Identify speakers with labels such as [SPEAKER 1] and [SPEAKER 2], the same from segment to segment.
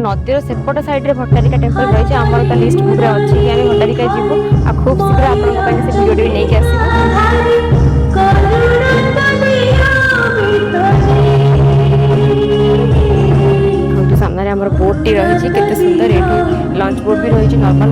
[SPEAKER 1] नदीर सेपट side Bhattarika temple रही है आमर तो लिस्ट बुक अच्छी कि आम भट्टारिका जीवु आ खूब शीघ्र आपन से वीडियो भी नहीं आसबू। सामने आमर बोट टी रही केते सुंदर ये लंच बोट भी रही नॉर्मल।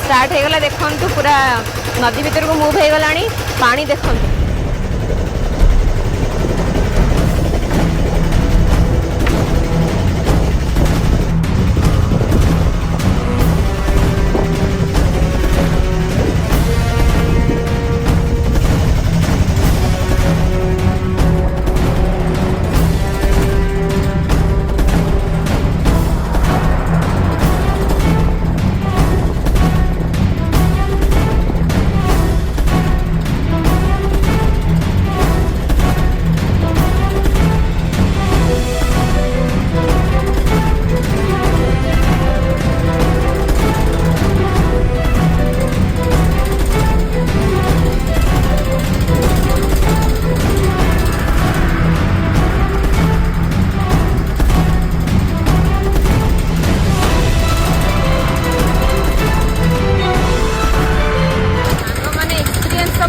[SPEAKER 1] स्टार्ट हो गला देखंतु पूरा नदी भीतर को मूव हो गलानी पानी देखंतु।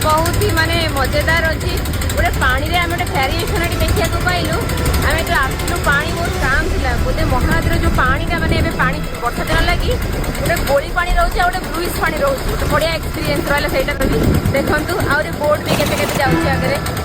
[SPEAKER 1] बहुत ही माने मजेदार अच्छी गोटे पानी रे आमे वेरिएशन देखा पाइलु आम जो आसलु पानी बहुत काम था बोधे महानदी जो पानी माने पानी वर्षा दिन लगी गोटे गोली पानी रोचे गोटे ब्रुइज पानी रोचे गोटे बढ़िया एक्सपीरियंस रहा देखु आहरी बोट भी केते जाऊँगी आगे